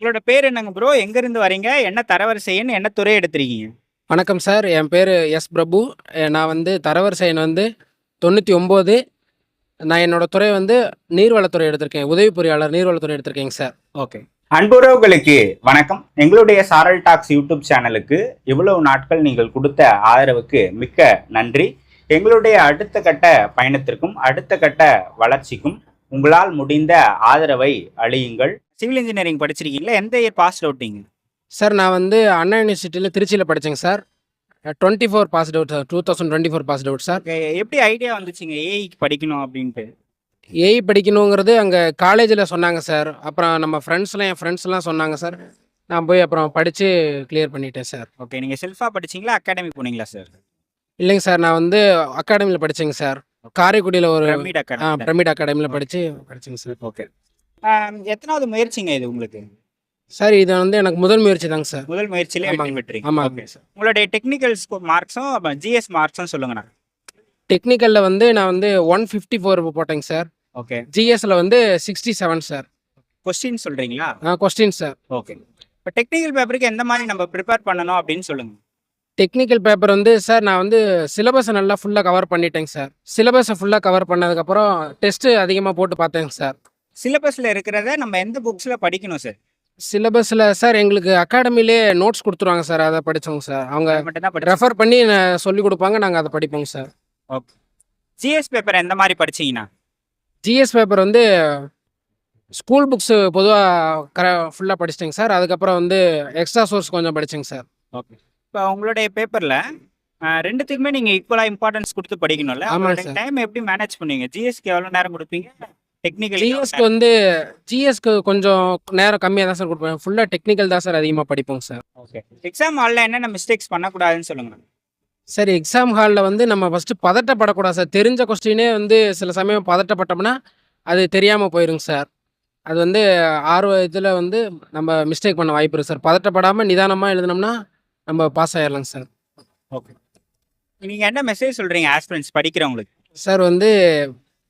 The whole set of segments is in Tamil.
உங்களோட பேர் என்னங்க ப்ரோ? எங்கேருந்து வரீங்க? என்ன தரவரிசை எண்? என்ன துறை எடுத்திருக்கீங்க? வணக்கம் சார். என் பேர் எஸ். பிரபு. நான் வந்து தரவரிசை எண் வந்து 99. நான் என்னோட துறை வந்து நீர்வளத்துறை எடுத்திருக்கேன். உதவி பொறியாளர் நீர்வளத்துறை எடுத்திருக்கேங்க சார். ஓகே. அன்புறவுகளுக்கு வணக்கம். எங்களுடைய சாரல் டாக்ஸ் யூடியூப் சேனலுக்கு இவ்வளவு நாட்கள் நீங்கள் கொடுத்த ஆதரவுக்கு மிக்க நன்றி. எங்களுடைய அடுத்த கட்ட பயணத்திற்கும் அடுத்த கட்ட வளர்ச்சிக்கும் உங்களால் முடிந்த ஆதரவை அளியுங்கள். சிவில் இன்ஜினியரிங் படிச்சிருக்கீங்களா? எந்த இயர் பாஸ் அவுட்டிங்க? சார் நான் வந்து அண்ணா யூனிவர்சிட்டியில் திருச்சியில் படித்தேங்க sir. 24 passed out sir. 2024 passed out sir. எப்படி ஐடியா வந்துச்சுங்க ஏஐக்கு படிக்கணும் அப்படின்ட்டு? ஏஐ படிக்கணுங்கிறது அங்கே காலேஜில் சொன்னாங்க சார். அப்புறம் நம்ம என் ஃப்ரெண்ட்ஸ்லாம் சொன்னாங்க சார். நான் போய் அப்புறம் படித்து கிளியர் பண்ணிட்டேன் சார். ஓகே. நீங்கள் செல்ஃபாக படிச்சிங்களா? அகாடமி போனீங்களா சார்? இல்லைங்க சார், நான் வந்து அகாடமியில் படித்தேங்க சார். காரைக்குடியில் ஒரு பிரமிட் பிரமிட் அகாடமியில் படித்தேங்க சார். ஓகே. எத்தனாவது முயற்சிங்க இது உங்களுக்கு? சார் இது வந்து எனக்கு முதல் முயற்சி தாங்க சார். முதல் முயற்சியிலே வெற்றி பெற்றீங்க. ஆமாம். Okay sir. உங்களுடைய டெக்னிக்கல் மார்க்ஸும் ஜிஎஸ் மார்க்ஸும் சொல்லுங்கண்ணா. டெக்னிக்கலில் வந்து நான் வந்து 154 போட்டேங்க சார். ஓகே. ஜிஎஸ்ல வந்து 67 சார். கொஸ்டின் சொல்றீங்களா? Question sir. ஓகே. இப்போ டெக்னிக்கல் பேப்பருக்கு எந்த மாதிரி நம்ம ப்ரிப்பேர் பண்ணணும் அப்படின்னு சொல்லுங்க. டெக்னிக்கல் பேப்பர் வந்து சார் நான் வந்து சிலபஸை நல்லா ஃபுல்லாக கவர் பண்ணிட்டேங்க சார். சிலபஸை ஃபுல்லாக கவர் பண்ணதுக்கப்புறம் டெஸ்ட்டு அதிகமாக போட்டு பார்த்தேங்க சார். சிலபஸில் இருக்கிறத நம்ம எந்த புக்ஸில் படிக்கணும் சார்? சிலபஸில் சார் எங்களுக்கு அகாடமிலே நோட்ஸ் கொடுத்துருவாங்க சார். அதை படித்தோங்க சார். அவங்க மட்டும் தான் ரெஃபர் பண்ணி சொல்லி கொடுப்பாங்க, நாங்கள் அதை படிப்போங்க சார். ஓகே. ஜிஎஸ் பேப்பர் எந்த மாதிரி படிச்சீங்கன்னா? ஜிஎஸ் பேப்பர் வந்து ஸ்கூல் புக்ஸு பொதுவாக ஃபுல்லாக படிச்சிட்டேங்க சார். அதுக்கப்புறம் வந்து எக்ஸ்ட்ரா சோர்ஸ் கொஞ்சம் படித்தேங்க சார். ஓகே. இப்போ உங்களுடைய பேப்பரில் ரெண்டுத்துக்குமே நீங்கள் ஈக்குவலாக இம்பார்ட்டன்ஸ் கொடுத்து படிக்கணும்ல? ஆமாம் சார். டைம் எப்படி மேனேஜ் பண்ணுவீங்க? ஜிஎஸ்க்கு எவ்வளோ நேரம் கொடுப்பீங்க? டெக்னிக்கல் ஜிஎஸ்க்கு கொஞ்சம் நேரம் கம்மியாக தான் சார் கொடுப்பேன். ஃபுல்லாக டெக்னிக்கல் தான் சார் அதிகமாக படிப்போங்க சார். ஓகே. எக்ஸாம் ஹாலில் என்னென்ன மிஸ்டேக்ஸ் பண்ணக்கூடாதுன்னு சொல்லுங்க. சார் எக்ஸாம் ஹாலில் வந்து நம்ம ஃபஸ்ட்டு பதட்டப்படக்கூடாது சார். தெரிஞ்ச கொஸ்டினே வந்து சில சமயம் பதட்டப்பட்டோம்னா அது தெரியாமல் போயிருங்க சார். அது வந்து இதில் வந்து நம்ம மிஸ்டேக் பண்ண வாய்ப்பு இருக்குது சார். பதட்டப்படாமல் நிதானமாக எழுதினோம்னா நம்ம பாஸ் ஆகிடலாங்க சார். ஓகே. நீங்கள் என்ன மெசேஜ் சொல்கிறீங்க ஆஸ்பிரண்ட்ஸ் படிக்கிறவங்களுக்கு? சார் வந்து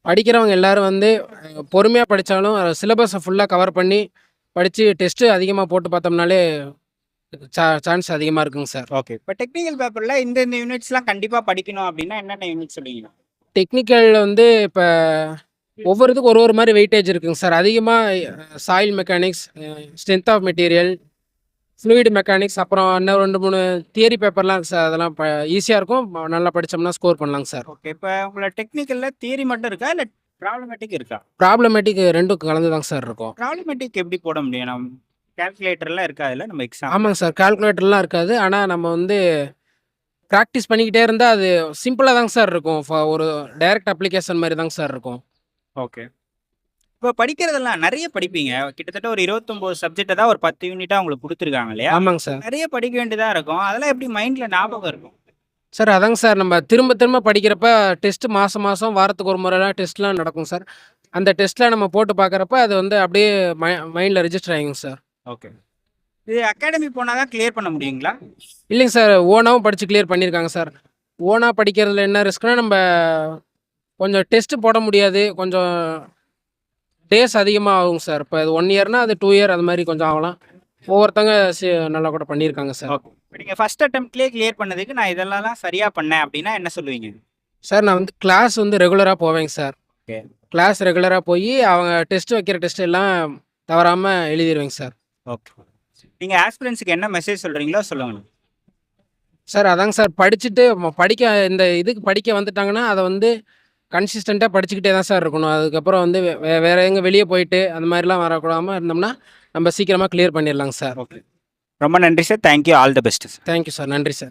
படிக்கிறவங்க எல்லோரும் வந்து பொறுமையாக படித்தாலும் சிலபஸை ஃபுல்லாக கவர் பண்ணி படித்து டெஸ்ட்டு அதிகமாக போட்டு பார்த்தோம்னாலே சான்ஸ் அதிகமாக இருக்குங்க சார். ஓகே. இப்போ டெக்னிக்கல் பேப்பரில் இந்த யூனிட்ஸ்லாம் கண்டிப்பாக படிக்கணும் அப்படின்னா என்னென்ன யூனிட் சொல்லுவீங்க? டெக்னிக்கலில் வந்து இப்போ ஒவ்வொருத்துக்கும் ஒரு மாதிரி வெயிட்டேஜ் இருக்குங்க சார். அதிகமாக soil mechanics, strength of material, fluid mechanics, அப்புறம் இன்னும் 2-3 தியரி பேப்பர்லாம் சார். அதெல்லாம் ஈஸியாக இருக்கும். நல்லா படித்தோம்னா ஸ்கோர் பண்ணலாங்க சார். ஓகே. இப்போ உங்களோட டெக்னிக்கலில் தியரி மட்டும் இருக்கா இல்லை ப்ராப்ளமேட்டிக் இருக்கா? ப்ராப்ளமேட்டிக் ரெண்டும் கலந்து தாங்க சார் இருக்கும். ப்ராப்ளமேட்டிக் எப்படி போட முடியும்? நம்ம கால்குலேட்டர்லாம் இருக்காதுல்ல நம்ம எக்ஸாம்? ஆமாங்க சார், கால்குலேட்டர்லாம் இருக்காது. ஆனால் நம்ம வந்து ப்ராக்டிஸ் பண்ணிக்கிட்டே இருந்தால் அது சிம்பிளாக தாங்க சார் இருக்கும். ஒரு டைரக்ட் அப்ளிகேஷன் மாதிரி தாங்க சார் இருக்கும். ஓகே. இப்போ படிக்கிறதெல்லாம் நிறைய படிப்பீங்க. கிட்டத்தட்ட ஒரு 29 சப்ஜெக்டை தான் ஒரு 10 யூனிட்டாக உங்களுக்கு கொடுத்துருக்காங்க இல்லையா? ஆமாங்க சார். நிறைய படிக்க வேண்டியதாக இருக்கும். அதெல்லாம் எப்படி மைண்டில் ஞாபகம் இருக்கும்? சார் அதாங்க சார், நம்ம திரும்ப திரும்ப படிக்கிறப்ப டெஸ்ட்டு மாதம் வாரத்துக்கு ஒரு முறைலாம் டெஸ்ட்லாம் நடக்கும் சார். அந்த டெஸ்ட்டில் நம்ம போட்டு பார்க்குறப்ப அது வந்து அப்படியே மைண்டில் ரெஜிஸ்டர் ஆகிங்க சார். ஓகே. இது அகாடமி போனால் தான் கிளியர் பண்ண முடியுங்களா? இல்லைங்க சார், ஓனாகவும் படித்து கிளியர் பண்ணியிருக்காங்க சார். ஓனாக படிக்கிறதுல என்ன ரிஸ்க்னா நம்ம கொஞ்சம் டெஸ்ட்டு போட முடியாது. கொஞ்சம் டேஸ் அதிகமாக ஆகும் சார். இப்போ இது 1 இயர்னா அது 2 இயர் அது மாதிரி கொஞ்சம் ஆகலாம். ஒவ்வொருத்தங்க நல்லா கூட பண்ணியிருக்காங்க சார். ஓகே. இப்போ நீங்கள் ஃபஸ்ட் அட்டெம்ப்ட்லேயே கிளியர் பண்ணதுக்கு நான் இதெல்லாம் சரியாக பண்ணேன் அப்படின்னா என்ன சொல்லுவீங்க? சார் நான் வந்து கிளாஸ் வந்து ரெகுலராக போவேங்க சார். ஓகே. கிளாஸ் ரெகுலராக போய் அவங்க டெஸ்ட் வைக்கிற டெஸ்ட் எல்லாம் தவறாமல் எழுதிடுவேங்க சார். ஓகே. நீங்கள் ஆஸ்பிரண்ட்ஸுக்கு என்ன மெசேஜ் சொல்கிறீங்களோ சொல்லுங்கள் சார். அதாங்க சார், படிச்சுட்டு இந்த இதுக்கு படிக்க வந்துட்டாங்கன்னா அதை வந்து கன்சிஸ்டண்ட்டாக படிச்சுக்கிட்டே தான் சார் இருக்கணும். அதுக்கப்புறம் வந்து வேறு எங்கே வெளியே போயிட்டு அந்த மாதிரிலாம் வரக்கூடாமல் இருந்தோம்னா நம்ம சீக்கிரமாக கிளியர் பண்ணிடலாங்க சார். ஓகே. ரொம்ப நன்றி sir. Thank you. All the best sir. Thank you sir. நன்றி சார்.